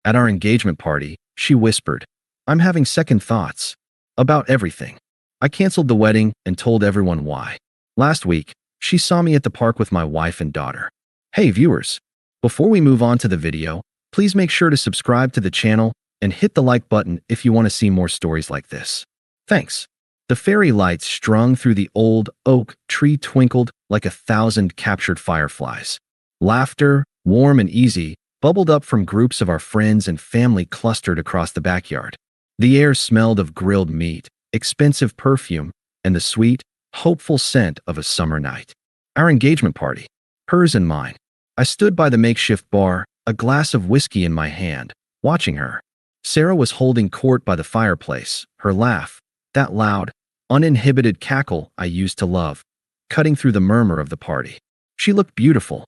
At our engagement party, she whispered, "I'm having second thoughts. About everything." I canceled the wedding and told everyone why. Last week, she saw me at the park with my wife and daughter. Hey viewers, before we move on to the video, please make sure to subscribe to the channel and hit the like button if you want to see more stories like this. Thanks. The fairy lights strung through the old oak tree twinkled like 1,000 captured fireflies. Laughter, warm and easy, bubbled up from groups of our friends and family clustered across the backyard. The air smelled of grilled meat, expensive perfume, and the sweet, hopeful scent of a summer night. Our engagement party, hers and mine. I stood by the makeshift bar, a glass of whiskey in my hand, watching her. Sarah was holding court by the fireplace, her laugh, that loud, uninhibited cackle I used to love, cutting through the murmur of the party. She looked beautiful.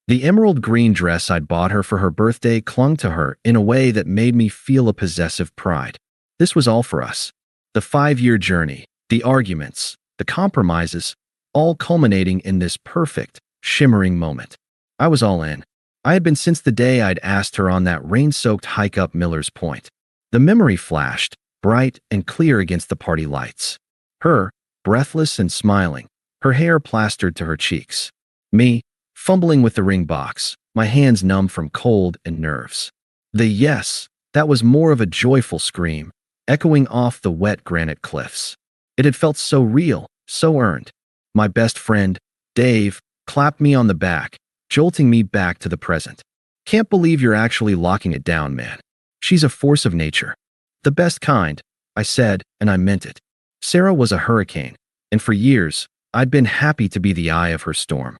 The emerald green dress I'd bought her for her birthday clung to her in a way that made me feel a possessive pride. This was all for us. The 5-year journey, the arguments, the compromises, all culminating in this perfect, shimmering moment. I was all in. I had been since the day I'd asked her on that rain-soaked hike up Miller's Point. The memory flashed, bright and clear against the party lights. Her, breathless and smiling, her hair plastered to her cheeks. Me, fumbling with the ring box, my hands numb from cold and nerves. The yes, that was more of a joyful scream, echoing off the wet granite cliffs. It had felt so real, so earned. My best friend, Dave, clapped me on the back, jolting me back to the present. "Can't believe you're actually locking it down, man. She's a force of nature. The best kind," I said, and I meant it. Sarah was a hurricane, and for years, I'd been happy to be the eye of her storm.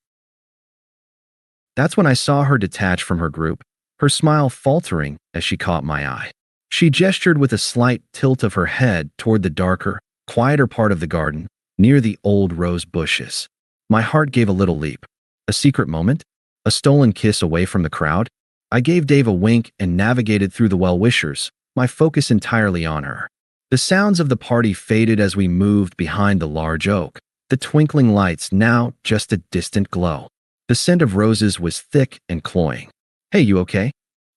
That's when I saw her detach from her group, her smile faltering as she caught my eye. She gestured with a slight tilt of her head toward the darker, quieter part of the garden, near the old rose bushes. My heart gave a little leap. A secret moment? A stolen kiss away from the crowd? I gave Dave a wink and navigated through the well-wishers, my focus entirely on her. The sounds of the party faded as we moved behind the large oak, the twinkling lights now just a distant glow. The scent of roses was thick and cloying. "Hey, you okay?"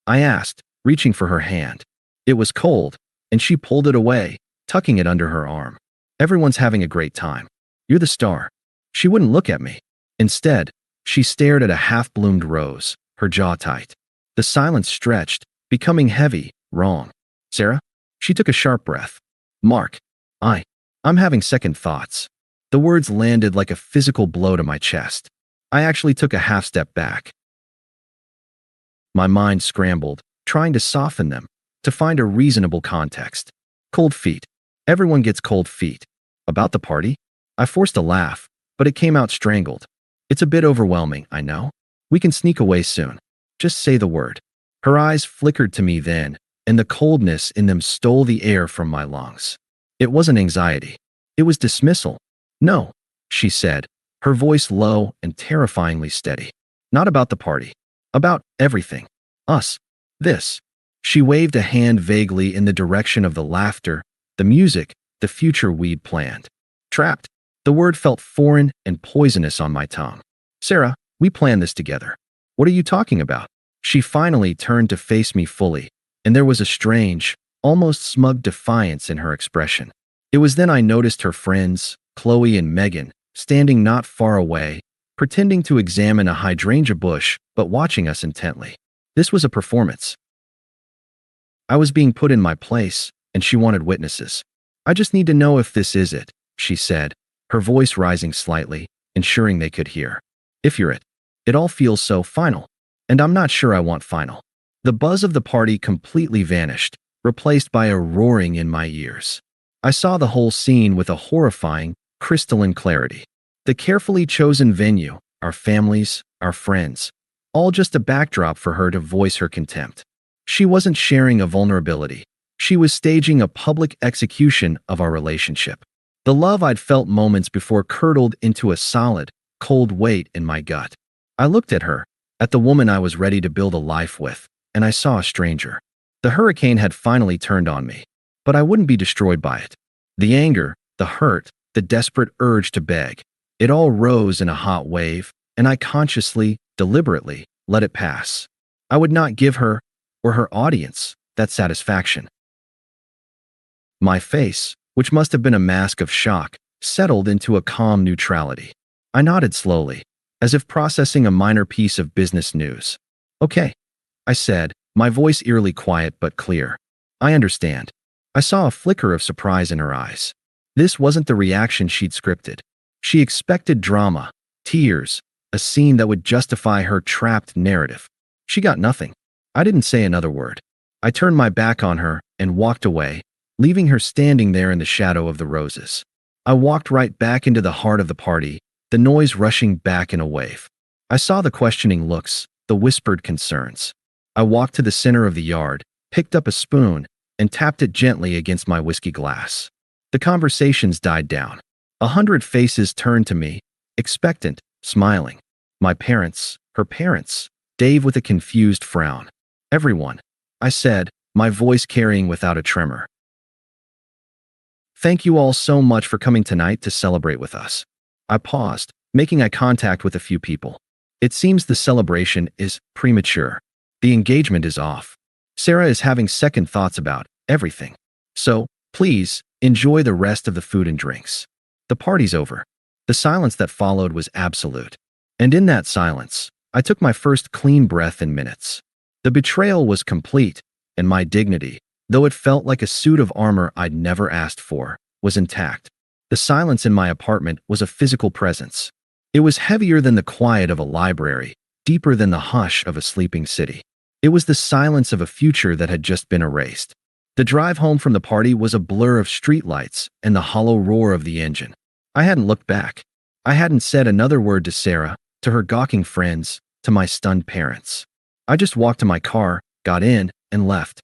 I asked, reaching for her hand. It was cold, and she pulled it away, tucking it under her arm. "Everyone's having a great time. You're the star." She wouldn't look at me. Instead, she stared at a half-bloomed rose, her jaw tight. The silence stretched, becoming heavy, wrong. "Sarah?" She took a sharp breath. "Mark, I'm having second thoughts." The words landed like a physical blow to my chest. I actually took a half step back. My mind scrambled, trying to soften them, to find a reasonable context. Cold feet. Everyone gets cold feet. About the party? I forced a laugh, but it came out strangled. "It's a bit overwhelming, I know. We can sneak away soon. Just say the word." Her eyes flickered to me then, and the coldness in them stole the air from my lungs. It wasn't anxiety. It was dismissal. "No," she said, her voice low and terrifyingly steady. "Not about the party. About everything. Us. This." She waved a hand vaguely in the direction of the laughter, the music, the future we'd planned. Trapped. The word felt foreign and poisonous on my tongue. "Sarah, we planned this together. What are you talking about?" She finally turned to face me fully, and there was a strange, almost smug defiance in her expression. It was then I noticed her friends, Chloe and Megan, standing not far away, pretending to examine a hydrangea bush, but watching us intently. This was a performance. I was being put in my place, and she wanted witnesses. "I just need to know if this is it," she said, her voice rising slightly, ensuring they could hear. "If you're it. It all feels so final. And I'm not sure I want final." The buzz of the party completely vanished, replaced by a roaring in my ears. I saw the whole scene with a horrifying, crystalline clarity. The carefully chosen venue, our families, our friends, all just a backdrop for her to voice her contempt. She wasn't sharing a vulnerability. She was staging a public execution of our relationship. The love I'd felt moments before curdled into a solid, cold weight in my gut. I looked at her, at the woman I was ready to build a life with, and I saw a stranger. The hurricane had finally turned on me, but I wouldn't be destroyed by it. The anger, the hurt, the desperate urge to beg, it all rose in a hot wave, and I consciously, deliberately, let it pass. I would not give her, or her audience, that satisfaction. My face, which must have been a mask of shock, settled into a calm neutrality. I nodded slowly, as if processing a minor piece of business news. Okay, I said, my voice eerily quiet but clear. I understand. I saw a flicker of surprise in her eyes. This wasn't the reaction she'd scripted. She expected drama, tears, a scene that would justify her trapped narrative. She got nothing. I didn't say another word. I turned my back on her and walked away, leaving her standing there in the shadow of the roses. I walked right back into the heart of the party, the noise rushing back in a wave. I saw the questioning looks, the whispered concerns. I walked to the center of the yard, picked up a spoon, and tapped it gently against my whiskey glass. The conversations died down. 100 faces turned to me, expectant, smiling. My parents, her parents, Dave with a confused frown. Everyone, I said, my voice carrying without a tremor. Thank you all so much for coming tonight to celebrate with us. I paused, making eye contact with a few people. It seems the celebration is premature. The engagement is off. Sarah is having second thoughts about everything. So, please, enjoy the rest of the food and drinks. The party's over. The silence that followed was absolute. And in that silence, I took my first clean breath in minutes. The betrayal was complete, and my dignity, though it felt like a suit of armor I'd never asked for, was intact. The silence in my apartment was a physical presence. It was heavier than the quiet of a library, deeper than the hush of a sleeping city. It was the silence of a future that had just been erased. The drive home from the party was a blur of streetlights and the hollow roar of the engine. I hadn't looked back. I hadn't said another word to Sarah, to her gawking friends, to my stunned parents. I just walked to my car, got in, and left.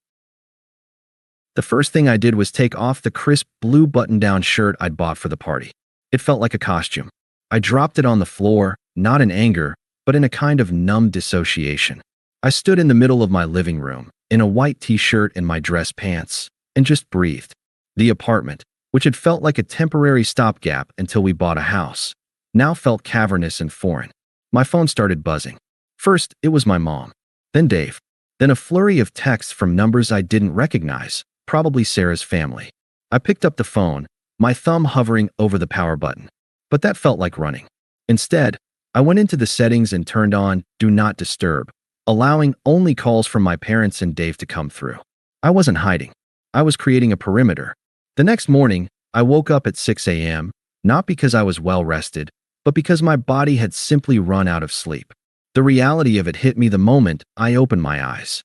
The first thing I did was take off the crisp blue button-down shirt I'd bought for the party. It felt like a costume. I dropped it on the floor, not in anger, but in a kind of numb dissociation. I stood in the middle of my living room, in a white t-shirt and my dress pants, and just breathed. The apartment, which had felt like a temporary stopgap until we bought a house, now felt cavernous and foreign. My phone started buzzing. First, it was my mom, then Dave, then a flurry of texts from numbers I didn't recognize, probably Sarah's family. I picked up the phone, my thumb hovering over the power button. But that felt like running. Instead, I went into the settings and turned on Do Not Disturb, allowing only calls from my parents and Dave to come through. I wasn't hiding. I was creating a perimeter. The next morning, I woke up at 6 a.m., not because I was well rested, but because my body had simply run out of sleep. The reality of it hit me the moment I opened my eyes.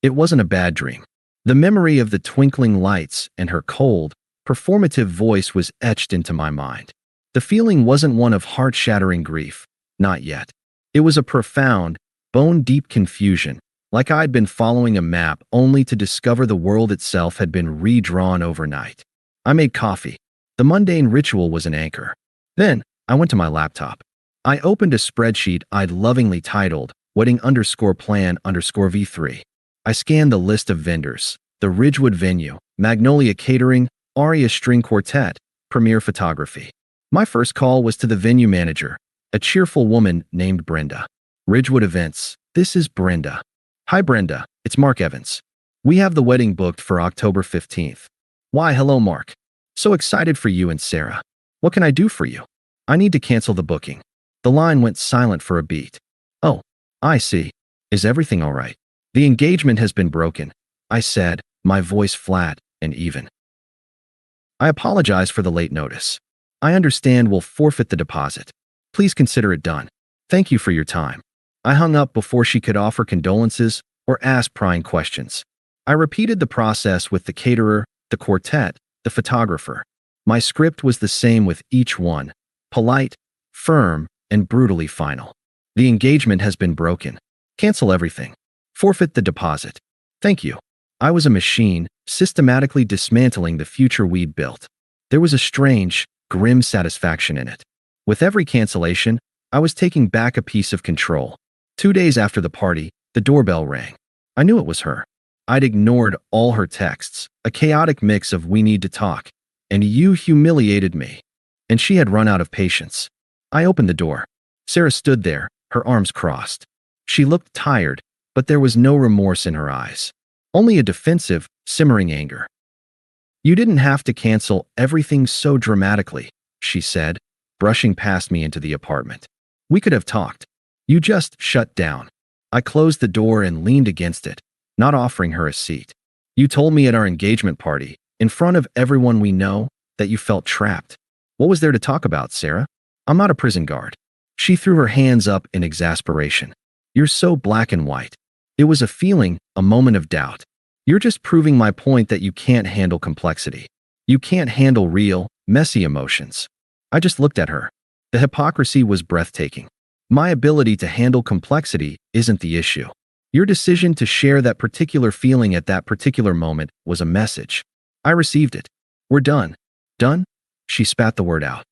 It wasn't a bad dream. The memory of the twinkling lights and her cold, performative voice was etched into my mind. The feeling wasn't one of heart-shattering grief, not yet. It was a profound, bone-deep confusion, like I'd been following a map only to discover the world itself had been redrawn overnight. I made coffee. The mundane ritual was an anchor. Then, I went to my laptop. I opened a spreadsheet I'd lovingly titled Wedding_Plan_V3. I scanned the list of vendors, the Ridgewood venue, Magnolia Catering, Aria String Quartet, Premier Photography. My first call was to the venue manager, a cheerful woman named Brenda. Ridgewood Events, this is Brenda. Hi Brenda, it's Mark Evans. We have the wedding booked for October 15th. Why, hello Mark. So excited for you and Sarah. What can I do for you? I need to cancel the booking. The line went silent for a beat. Oh, I see. Is everything all right? The engagement has been broken, I said, my voice flat and even. I apologize for the late notice. I understand we'll forfeit the deposit. Please consider it done. Thank you for your time. I hung up before she could offer condolences or ask prying questions. I repeated the process with the caterer, the quartet, the photographer. My script was the same with each one, polite, firm, and brutally final. The engagement has been broken. Cancel everything. Forfeit the deposit. Thank you. I was a machine, systematically dismantling the future we'd built. There was a strange, grim satisfaction in it. With every cancellation, I was taking back a piece of control. 2 days after the party, the doorbell rang. I knew it was her. I'd ignored all her texts, a chaotic mix of "we need to talk" and "you humiliated me." And she had run out of patience. I opened the door. Sarah stood there, her arms crossed. She looked tired, but there was no remorse in her eyes. Only a defensive, simmering anger. "You didn't have to cancel everything so dramatically," she said, brushing past me into the apartment. "We could have talked. You just shut down." I closed the door and leaned against it, not offering her a seat. "You told me at our engagement party, in front of everyone we know, that you felt trapped. What was there to talk about, Sarah? I'm not a prison guard." She threw her hands up in exasperation. "You're so black and white." It was a feeling, a moment of doubt. "You're just proving my point that you can't handle complexity. You can't handle real, messy emotions." I just looked at her. The hypocrisy was breathtaking. My ability to handle complexity isn't the issue. Your decision to share that particular feeling at that particular moment was a message. I received it. "We're done." "Done?" She spat the word out.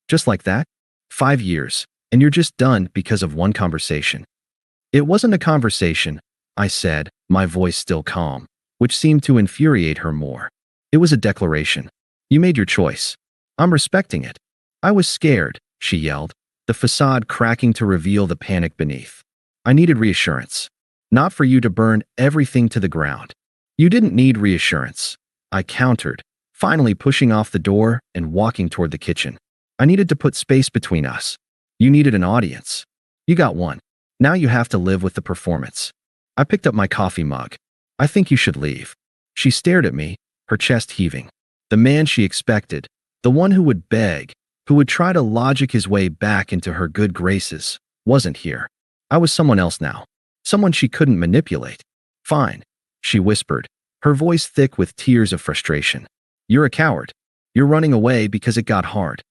"Just like that? 5 years, and you're just done because of one conversation." "It wasn't a conversation," I said, my voice still calm, which seemed to infuriate her more. "It was a declaration. You made your choice. I'm respecting it." "I was scared," she yelled, the facade cracking to reveal the panic beneath. "I needed reassurance. Not for you to burn everything to the ground." "You didn't need reassurance," I countered, finally pushing off the door and walking toward the kitchen. "I needed to put space between us. You needed an audience. You got one. Now you have to live with the performance." I picked up my coffee mug. "I think you should leave." She stared at me, her chest heaving. The man she expected, the one who would beg, who would try to logic his way back into her good graces, wasn't here. I was someone else now. Someone she couldn't manipulate. "Fine," she whispered, her voice thick with tears of frustration. "You're a coward. You're running away because it got hard."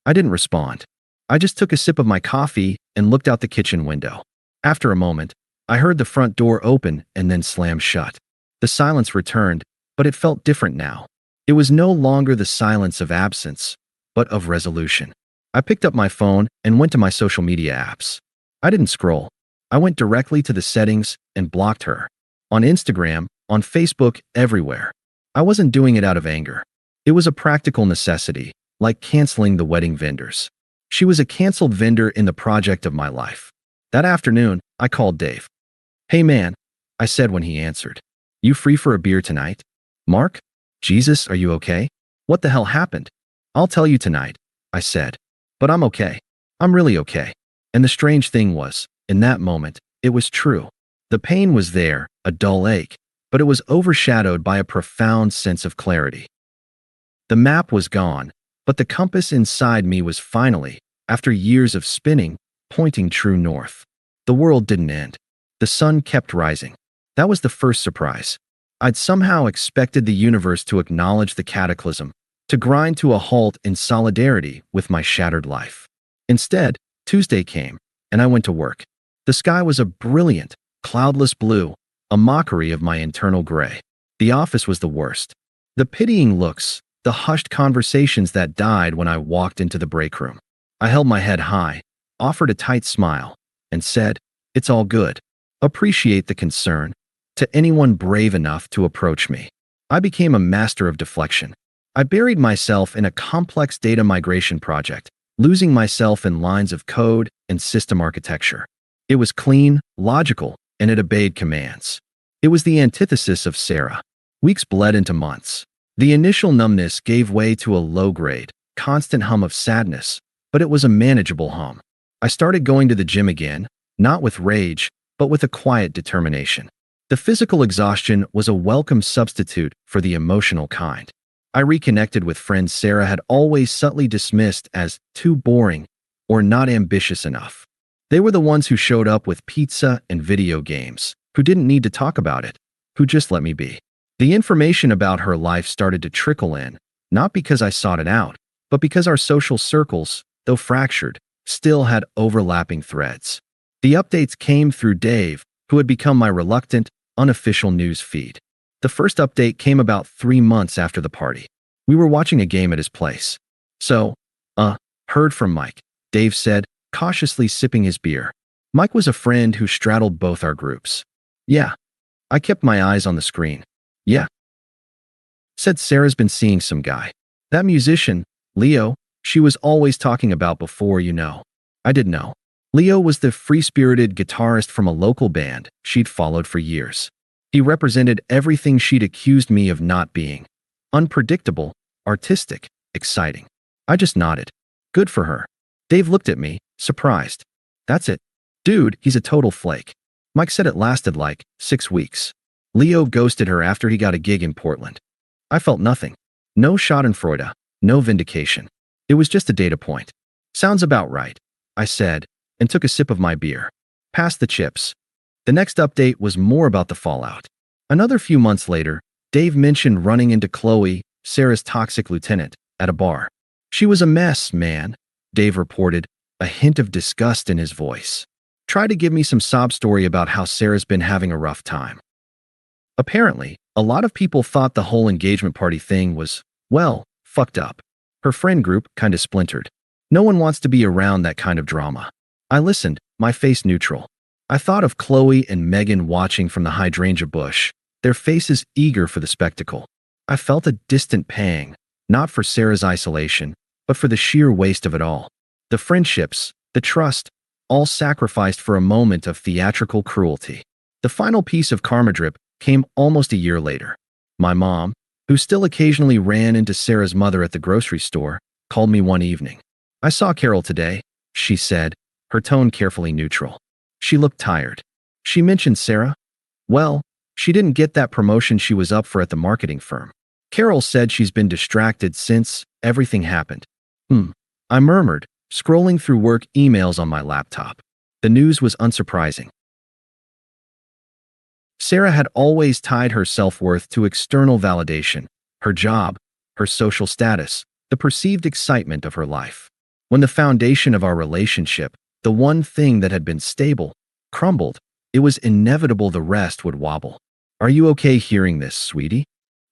I didn't respond. I just took a sip of my coffee and looked out the kitchen window. After a moment, I heard the front door open and then slam shut. The silence returned, but it felt different now. It was no longer the silence of absence, but of resolution. I picked up my phone and went to my social media apps. I didn't scroll. I went directly to the settings and blocked her. On Instagram, on Facebook, everywhere. I wasn't doing it out of anger. It was a practical necessity, like canceling the wedding vendors. She was a canceled vendor in the project of my life. That afternoon, I called Dave. "Hey man," I said when he answered. "You free for a beer tonight?" "Mark? Jesus, are you okay? What the hell happened?" "I'll tell you tonight," I said. "But I'm okay. I'm really okay." And the strange thing was, in that moment, it was true. The pain was there, a dull ache, but it was overshadowed by a profound sense of clarity. The map was gone, but the compass inside me was finally, after years of spinning, pointing true north. The world didn't end. The sun kept rising. That was the first surprise. I'd somehow expected the universe to acknowledge the cataclysm, to grind to a halt in solidarity with my shattered life. Instead, Tuesday came, and I went to work. The sky was a brilliant, cloudless blue, a mockery of my internal gray. The office was the worst. The pitying looks, the hushed conversations that died when I walked into the break room. I held my head high, offered a tight smile, and said, "It's all good. Appreciate the concern," to anyone brave enough to approach me. I became a master of deflection. I buried myself in a complex data migration project, losing myself in lines of code and system architecture. It was clean, logical, and it obeyed commands. It was the antithesis of Sarah. Weeks bled into months. The initial numbness gave way to a low-grade, constant hum of sadness, but it was a manageable hum. I started going to the gym again, not with rage, but with a quiet determination. The physical exhaustion was a welcome substitute for the emotional kind. I reconnected with friends Sarah had always subtly dismissed as too boring or not ambitious enough. They were the ones who showed up with pizza and video games, who didn't need to talk about it, who just let me be. The information about her life started to trickle in, not because I sought it out, but because our social circles, though fractured, still had overlapping threads. The updates came through Dave, who had become my reluctant, unofficial news feed. The first update came about 3 months after the party. We were watching a game at his place. "So, heard from Mike," Dave said, cautiously sipping his beer. Mike was a friend who straddled both our groups. "Yeah." I kept my eyes on the screen. "Yeah." Said Sarah's been seeing some guy. That musician, Leo, she was always talking about before, you know. I didn't know. Leo was the free-spirited guitarist from a local band she'd followed for years. He represented everything she'd accused me of not being: unpredictable, artistic, exciting. I just nodded. Good for her. Dave looked at me, surprised. That's it. Dude, he's a total flake. Mike said it lasted like 6 weeks. Leo ghosted her after he got a gig in Portland. I felt nothing. No schadenfreude, no vindication. It was just a data point. Sounds about right, I said, and took a sip of my beer. Pass the chips. The next update was more about the fallout. Another few months later, Dave mentioned running into Chloe, Sarah's toxic lieutenant, at a bar. She was a mess, man, Dave reported, a hint of disgust in his voice. Try to give me some sob story about how Sarah's been having a rough time. Apparently, a lot of people thought the whole engagement party thing was, well, fucked up. Her friend group kinda splintered. No one wants to be around that kind of drama. I listened, my face neutral. I thought of Chloe and Megan watching from the hydrangea bush, their faces eager for the spectacle. I felt a distant pang, not for Sarah's isolation, but for the sheer waste of it all. The friendships, the trust, all sacrificed for a moment of theatrical cruelty. The final piece of karma drip came almost a year later. My mom, who still occasionally ran into Sarah's mother at the grocery store, called me one evening. I saw Carol today, she said, her tone carefully neutral. She looked tired. She mentioned Sarah? Well, she didn't get that promotion she was up for at the marketing firm. Carol said she's been distracted since everything happened. I murmured, scrolling through work emails on my laptop. The news was unsurprising. Sarah had always tied her self-worth to external validation, her job, her social status, the perceived excitement of her life. When the foundation of our relationship, the one thing that had been stable, crumbled, it was inevitable the rest would wobble. Are you okay hearing this, sweetie?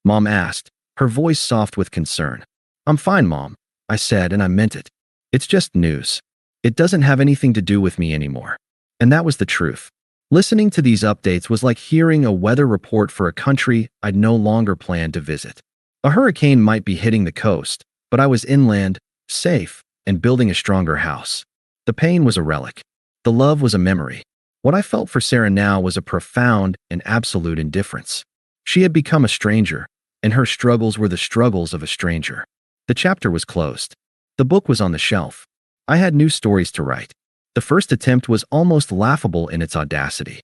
Mom asked, her voice soft with concern. I'm fine, Mom, I said, and I meant it. It's just news. It doesn't have anything to do with me anymore. And that was the truth. Listening to these updates was like hearing a weather report for a country I'd no longer planned to visit. A hurricane might be hitting the coast, but I was inland, safe, and building a stronger house. The pain was a relic. The love was a memory. What I felt for Sarah now was a profound and absolute indifference. She had become a stranger, and her struggles were the struggles of a stranger. The chapter was closed. The book was on the shelf. I had new stories to write. The first attempt was almost laughable in its audacity.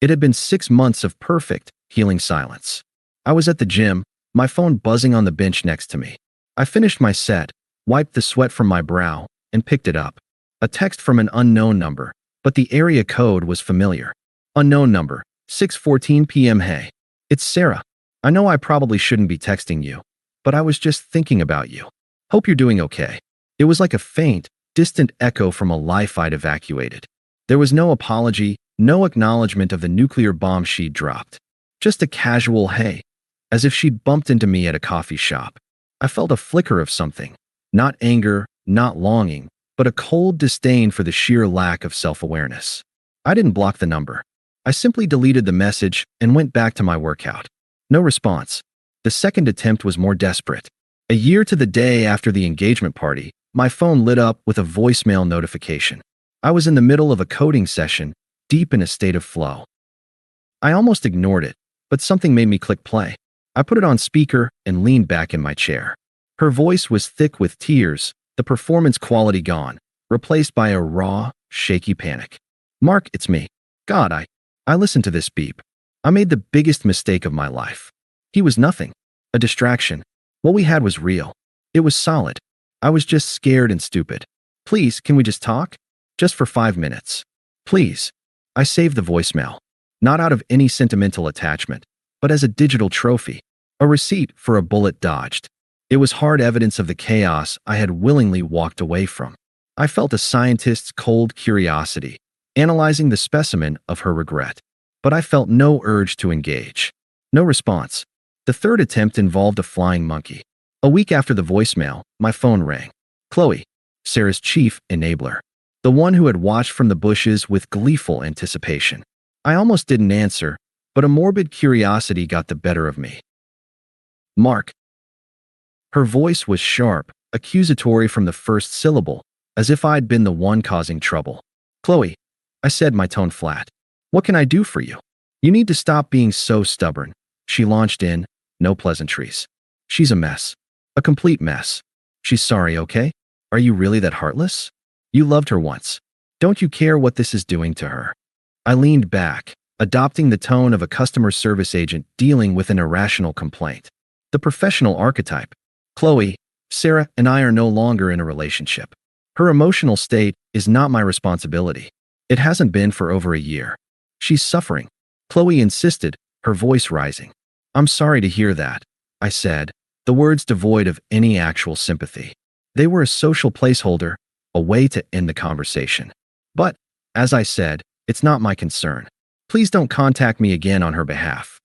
It had been 6 months of perfect, healing silence. I was at the gym, my phone buzzing on the bench next to me. I finished my set, wiped the sweat from my brow, and picked it up. A text from an unknown number, but the area code was familiar. Unknown number, 6:14 p.m. Hey, it's Sarah. I know I probably shouldn't be texting you, but I was just thinking about you. Hope you're doing okay. It was like a faint, distant echo from a life I'd evacuated. There was no apology, no acknowledgement of the nuclear bomb she'd dropped. Just a casual hey, as if she'd bumped into me at a coffee shop. I felt a flicker of something. Not anger, not longing, but a cold disdain for the sheer lack of self-awareness. I didn't block the number. I simply deleted the message and went back to my workout. No response. The second attempt was more desperate. A year to the day after the engagement party, my phone lit up with a voicemail notification. I was in the middle of a coding session, deep in a state of flow. I almost ignored it, but something made me click play. I put it on speaker and leaned back in my chair. Her voice was thick with tears, the performance quality gone, replaced by a raw, shaky panic. Mark, it's me. God, I listened to this beep. I made the biggest mistake of my life. He was nothing. A distraction. What we had was real. It was solid. I was just scared and stupid. Please, can we just talk? Just for 5 minutes. Please. I saved the voicemail. Not out of any sentimental attachment, but as a digital trophy. A receipt for a bullet dodged. It was hard evidence of the chaos I had willingly walked away from. I felt a scientist's cold curiosity, analyzing the specimen of her regret. But I felt no urge to engage. No response. The third attempt involved a flying monkey. A week after the voicemail, my phone rang. Chloe, Sarah's chief enabler. The one who had watched from the bushes with gleeful anticipation. I almost didn't answer, but a morbid curiosity got the better of me. Mark. Her voice was sharp, accusatory from the first syllable, as if I'd been the one causing trouble. "Chloe," I said, my tone flat. "What can I do for you? You need to stop being so stubborn." She launched in, no pleasantries. "She's a mess. A complete mess. She's sorry, okay? Are you really that heartless? You loved her once. Don't you care what this is doing to her?" I leaned back, adopting the tone of a customer service agent dealing with an irrational complaint. The professional archetype. "Chloe, Sarah and I are no longer in a relationship. Her emotional state is not my responsibility. It hasn't been for over a year. She's suffering." Chloe insisted, her voice rising. "I'm sorry to hear that," I said, the words devoid of any actual sympathy. They were a social placeholder, a way to end the conversation. "But, as I said, it's not my concern. Please don't contact me again on her behalf."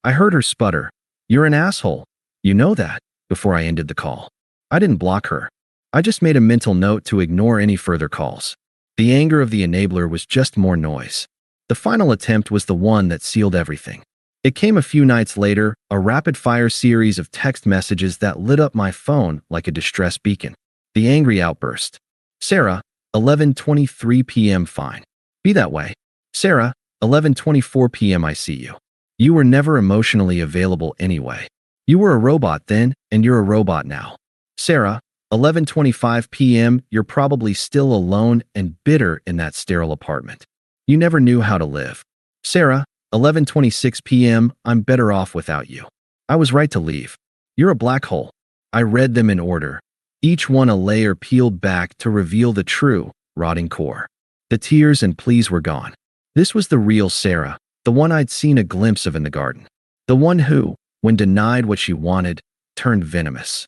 I heard her sputter, "You're an asshole. You know that," before I ended the call. I didn't block her. I just made a mental note to ignore any further calls. The anger of the enabler was just more noise. The final attempt was the one that sealed everything. It came a few nights later, a rapid-fire series of text messages that lit up my phone like a distress beacon. The angry outburst. "Sarah, 11:23 p.m. fine. Be that way. Sarah, 11:24 p.m. I see you. You were never emotionally available anyway. You were a robot then, and you're a robot now. Sarah, 11:25 p.m. You're probably still alone and bitter in that sterile apartment. You never knew how to live. Sarah, 11:26 p.m. I'm better off without you. I was right to leave. You're a black hole." I read them in order, each one a layer peeled back to reveal the true, rotting core. The tears and pleas were gone. This was the real Sarah, the one I'd seen a glimpse of in the garden. The one who, when denied what she wanted, turned venomous.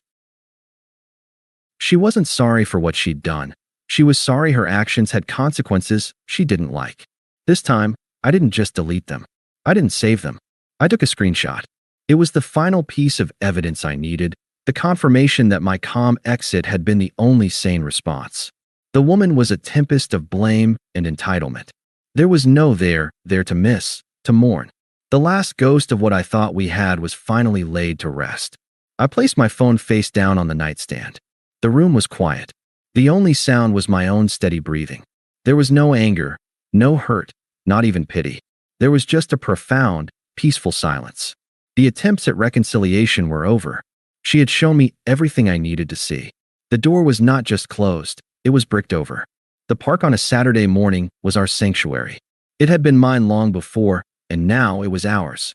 She wasn't sorry for what she'd done. She was sorry her actions had consequences she didn't like. This time, I didn't just delete them. I didn't save them. I took a screenshot. It was the final piece of evidence I needed, the confirmation that my calm exit had been the only sane response. The woman was a tempest of blame and entitlement. There was no there to miss, to mourn. The last ghost of what I thought we had was finally laid to rest. I placed my phone face down on the nightstand. The room was quiet. The only sound was my own steady breathing. There was no anger, no hurt, not even pity. There was just a profound, peaceful silence. The attempts at reconciliation were over. She had shown me everything I needed to see. The door was not just closed, it was bricked over. The park on a Saturday morning was our sanctuary. It had been mine long before, and now it was ours.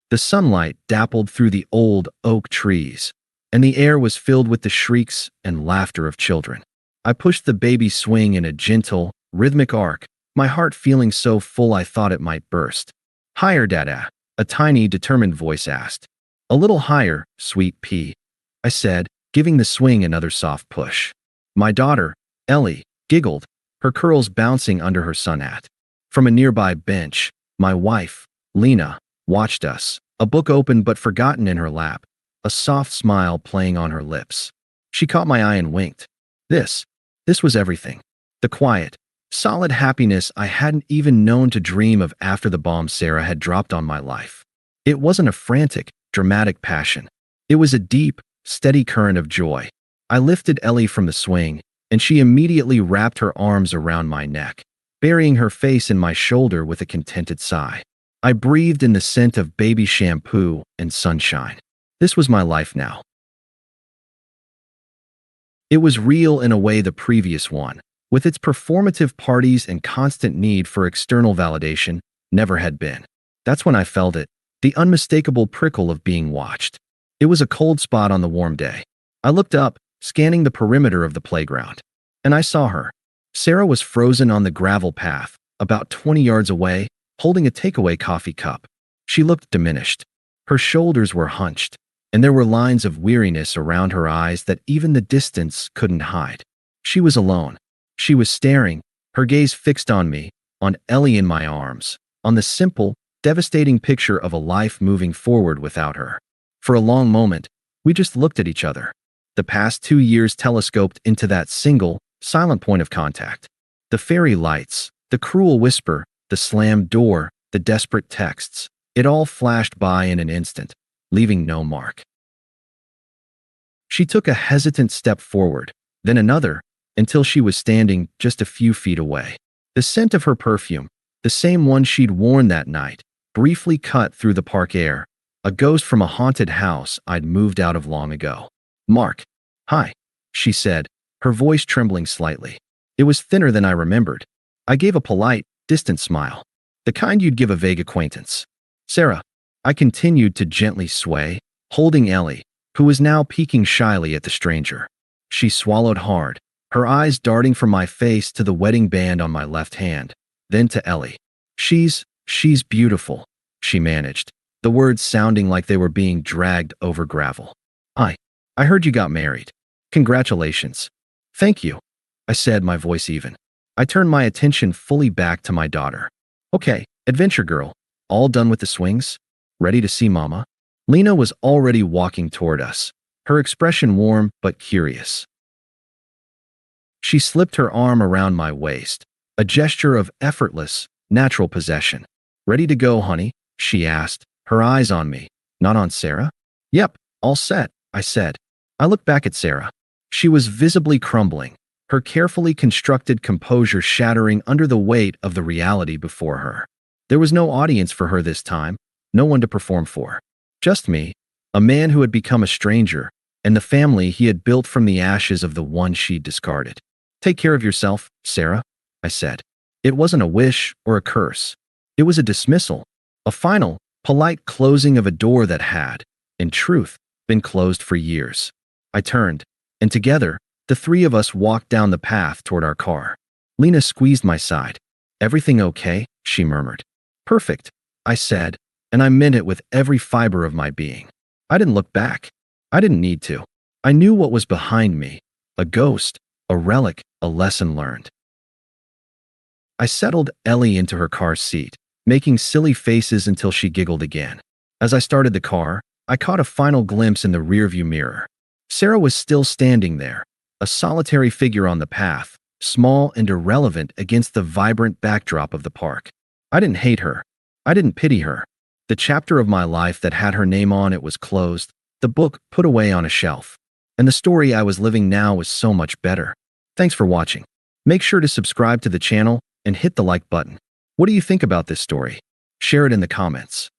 The sunlight dappled through the old oak trees, and the air was filled with the shrieks and laughter of children. I pushed the baby swing in a gentle, rhythmic arc, my heart feeling so full I thought it might burst. "Higher, Dada," a tiny, determined voice asked. "A little higher, sweet pea," I said, giving the swing another soft push. My daughter, Ellie, giggled, her curls bouncing under her sun hat. From a nearby bench, my wife, Lena, watched us, a book open but forgotten in her lap, a soft smile playing on her lips. She caught my eye and winked. This was everything. The quiet, solid happiness I hadn't even known to dream of after the bomb Sarah had dropped on my life. It wasn't a frantic, dramatic passion. It was a deep, steady current of joy. I lifted Ellie from the swing, and she immediately wrapped her arms around my neck, burying her face in my shoulder with a contented sigh. I breathed in the scent of baby shampoo and sunshine. This was my life now. It was real in a way the previous one, with its performative parties and constant need for external validation, never had been. That's when I felt it, the unmistakable prickle of being watched. It was a cold spot on the warm day. I looked up, scanning the perimeter of the playground, and I saw her. Sarah was frozen on the gravel path, about 20 yards away, holding a takeaway coffee cup. She looked diminished. Her shoulders were hunched, and there were lines of weariness around her eyes that even the distance couldn't hide. She was alone. She was staring, her gaze fixed on me, on Ellie in my arms, on the simple, devastating picture of a life moving forward without her. For a long moment, we just looked at each other. The past 2 years telescoped into that single, silent point of contact. The fairy lights, the cruel whisper, the slammed door, the desperate texts, it all flashed by in an instant, leaving no mark. She took a hesitant step forward, then another, until she was standing just a few feet away. The scent of her perfume, the same one she'd worn that night, briefly cut through the park air, a ghost from a haunted house I'd moved out of long ago. "Mark." "Hi," she said, her voice trembling slightly. It was thinner than I remembered. I gave a polite, distant smile, the kind you'd give a vague acquaintance. "Sarah." I continued to gently sway, holding Ellie, who was now peeking shyly at the stranger. She swallowed hard, her eyes darting from my face to the wedding band on my left hand, then to Ellie. She's beautiful," she managed, the words sounding like they were being dragged over gravel. I heard you got married. Congratulations." "Thank you," I said, my voice even. I turned my attention fully back to my daughter. "Okay, adventure girl, all done with the swings? Ready to see mama?" Lena was already walking toward us, her expression warm but curious. She slipped her arm around my waist, a gesture of effortless, natural possession. "Ready to go, honey?" she asked, her eyes on me, not on Sarah. "Yep, all set," I said. I looked back at Sarah. She was visibly crumbling, her carefully constructed composure shattering under the weight of the reality before her. There was no audience for her this time, no one to perform for. Just me, a man who had become a stranger, and the family he had built from the ashes of the one she'd discarded. "Take care of yourself, Sarah," I said. It wasn't a wish or a curse. It was a dismissal, a final, polite closing of a door that had, in truth, been closed for years. I turned, and together, the three of us walked down the path toward our car. Lena squeezed my side. "Everything okay?" she murmured. "Perfect," I said, and I meant it with every fiber of my being. I didn't look back. I didn't need to. I knew what was behind me, a ghost, a relic, a lesson learned. I settled Ellie into her car seat, making silly faces until she giggled again. As I started the car, I caught a final glimpse in the rearview mirror. Sarah was still standing there, a solitary figure on the path, small and irrelevant against the vibrant backdrop of the park. I didn't hate her. I didn't pity her. The chapter of my life that had her name on it was closed, the book put away on a shelf. And the story I was living now was so much better. Thanks for watching. Make sure to subscribe to the channel and hit the like button. What do you think about this story? Share it in the comments.